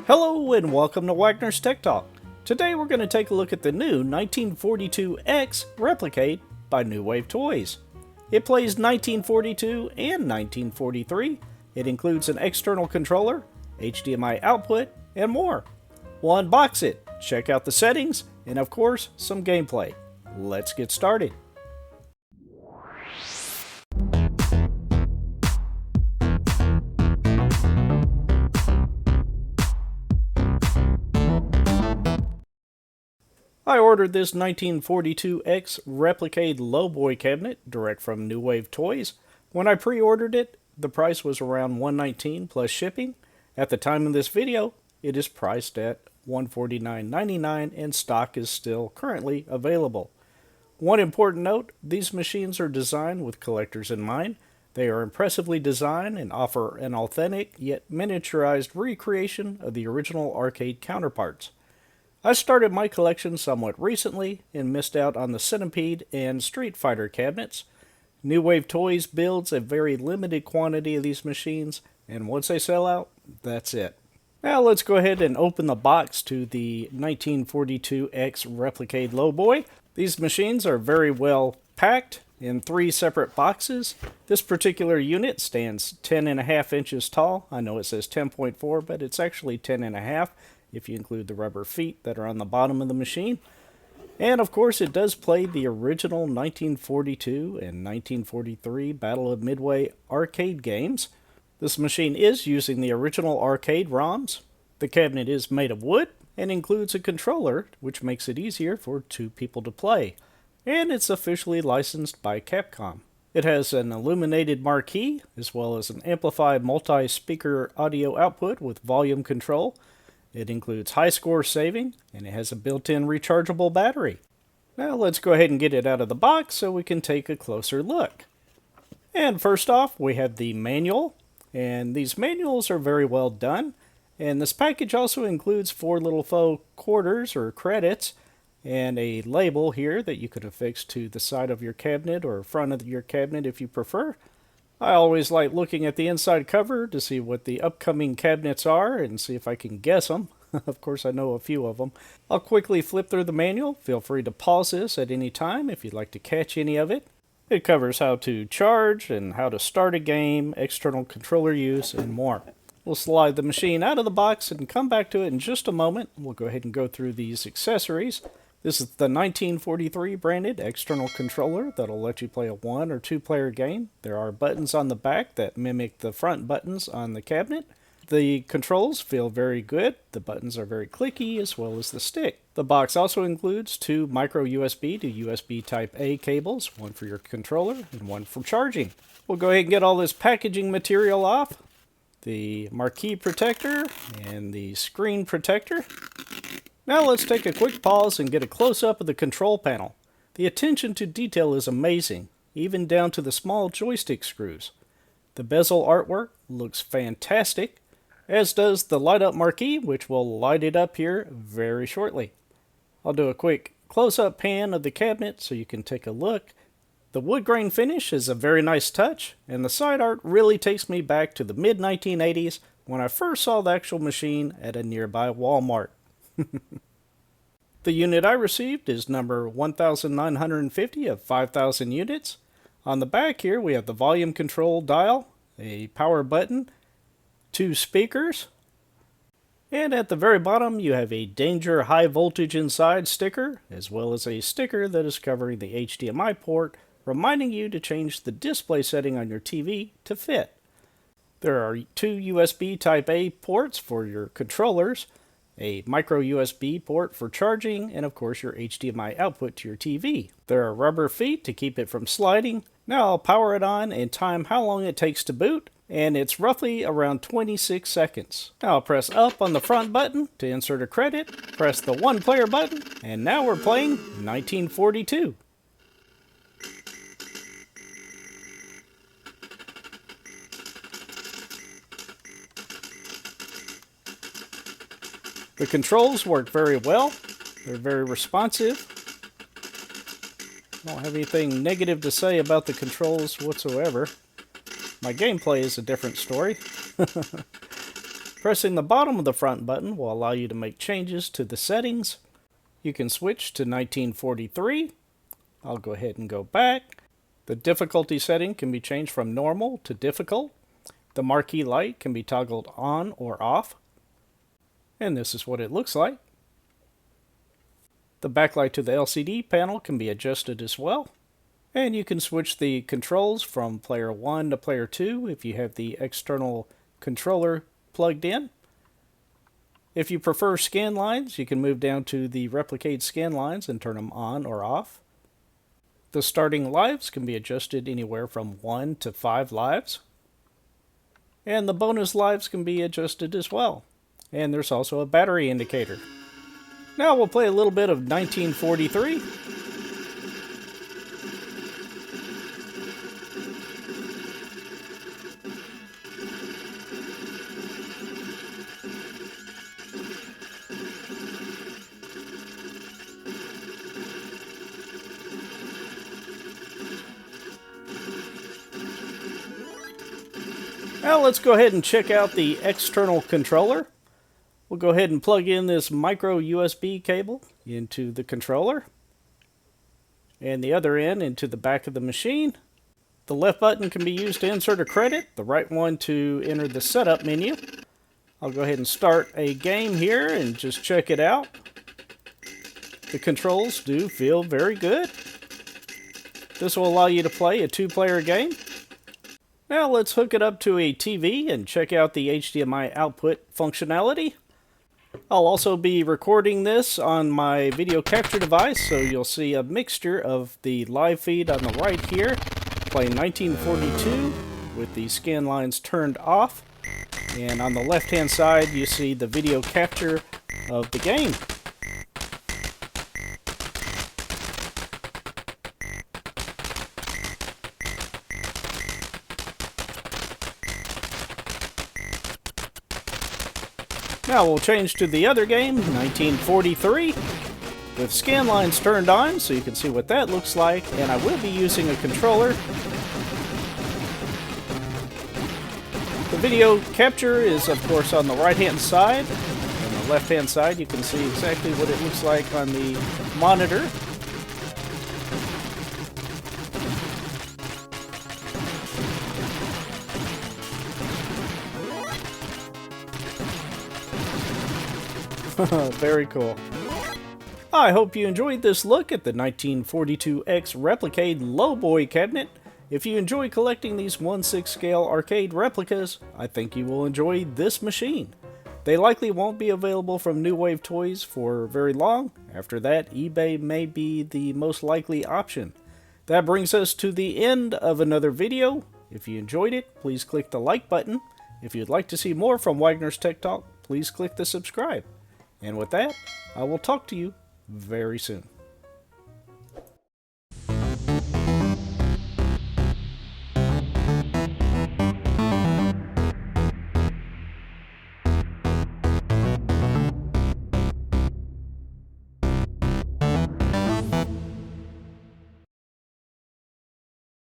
Hello and welcome to Wagner's Tech Talk. Today we're going to take a look at the new 1942X Replicade by New Wave Toys. It plays 1942 and 1943. It includes an external controller, HDMI output, and more. We'll unbox it, check out the settings, and of course, some gameplay. Let's get started. I ordered this 1942X Replicade Lowboy cabinet direct from New Wave Toys. When I pre-ordered it, the price was around $119 plus shipping. At the time of this video, it is priced at $149.99 and stock is still currently available. One important note, these machines are designed with collectors in mind. They are impressively designed and offer an authentic yet miniaturized recreation of the original arcade counterparts. I started my collection somewhat recently and missed out on the Centipede and Street Fighter cabinets. New Wave Toys builds a very limited quantity of these machines, and once they sell out, that's it. Now let's go ahead and open the box to the 1942X Replicade Lowboy. These machines are very well packed in 3 separate boxes. This particular unit stands 10.5 inches tall. I know it says 10.4, but it's actually 10.5. if you include the rubber feet that are on the bottom of the machine. And of course it does play the original 1942 and 1943 Battle of Midway arcade games. This machine is using the original arcade ROMs. The cabinet is made of wood and includes a controller, which makes it easier for 2 people to play. And it's officially licensed by Capcom. It has an illuminated marquee, as well as an amplified multi-speaker audio output with volume control. It includes high score saving, and it has a built-in rechargeable battery. Now let's go ahead and get it out of the box so we can take a closer look. And first off, we have the manual, and these manuals are very well done. And this package also includes 4 little faux quarters or credits, and a label here that you could affix to the side of your cabinet or front of your cabinet if you prefer. I always like looking at the inside cover to see what the upcoming cabinets are and see if I can guess them. Of course, I know a few of them. I'll quickly flip through the manual. Feel free to pause this at any time if you'd like to catch any of it. It covers how to charge and how to start a game, external controller use, and more. We'll slide the machine out of the box and come back to it in just a moment. We'll go ahead and go through these accessories. This is the 1943 branded external controller that'll let you play a 1 or 2 player game. There are buttons on the back that mimic the front buttons on the cabinet. The controls feel very good. The buttons are very clicky, as well as the stick. The box also includes 2 micro USB to USB Type A cables, one for your controller and one for charging. We'll go ahead and get all this packaging material off. The marquee protector and the screen protector. Now let's take a quick pause and get a close-up of the control panel. The attention to detail is amazing, even down to the small joystick screws. The bezel artwork looks fantastic, as does the light-up marquee, which will light it up here very shortly. I'll do a quick close-up pan of the cabinet so you can take a look. The wood grain finish is a very nice touch, and the side art really takes me back to the mid-1980s when I first saw the actual machine at a nearby Walmart. The unit I received is number 1950 of 5,000 units. On the back here we have the volume control dial, a power button, 2 speakers, and at the very bottom you have a danger high voltage inside sticker, as well as a sticker that is covering the HDMI port, reminding you to change the display setting on your TV to fit. There are 2 USB Type A ports for your controllers, a micro USB port for charging, and of course your HDMI output to your TV. There are rubber feet to keep it from sliding. Now I'll power it on and time how long it takes to boot, and it's roughly around 26 seconds. Now I'll press up on the front button to insert a credit, press the 1 player button, and now we're playing 1942. The controls work very well. They're very responsive. I don't have anything negative to say about the controls whatsoever. My gameplay is a different story. Pressing the bottom of the front button will allow you to make changes to the settings. You can switch to 1943. I'll go ahead and go back. The difficulty setting can be changed from normal to difficult. The marquee light can be toggled on or off. And this is what it looks like. The backlight to the LCD panel can be adjusted as well. And you can switch the controls from player 1 to player 2 if you have the external controller plugged in. If you prefer scan lines, you can move down to the Replicade scan lines and turn them on or off. The starting lives can be adjusted anywhere from 1 to 5 lives. And the bonus lives can be adjusted as well. And there's also a battery indicator. Now we'll play a little bit of 1943. Now let's go ahead and check out the external controller. We'll go ahead and plug in this micro USB cable into the controller and the other end into the back of the machine. The left button can be used to insert a credit, the right one to enter the setup menu. I'll go ahead and start a game here and just check it out. The controls do feel very good. This will allow you to play a 2-player game. Now let's hook it up to a TV and check out the HDMI output functionality. I'll also be recording this on my video capture device, so you'll see a mixture of the live feed on the right here, playing 1942 with the scan lines turned off. And on the left-hand side, you see the video capture of the game. Now we'll change to the other game, 1943, with scan lines turned on so you can see what that looks like, and I will be using a controller. The video capture is of course on the right hand side. On the left hand side you can see exactly what it looks like on the monitor. Very cool. I hope you enjoyed this look at the 1942X Replicade Lowboy cabinet. If you enjoy collecting these 1/6 scale arcade replicas, I think you will enjoy this machine. They likely won't be available from New Wave Toys for very long. After that, eBay may be the most likely option. That brings us to the end of another video. If you enjoyed it, please click the like button. If you'd like to see more from Wagner's Tech Talk, please click the subscribe. And with that, I will talk to you very soon.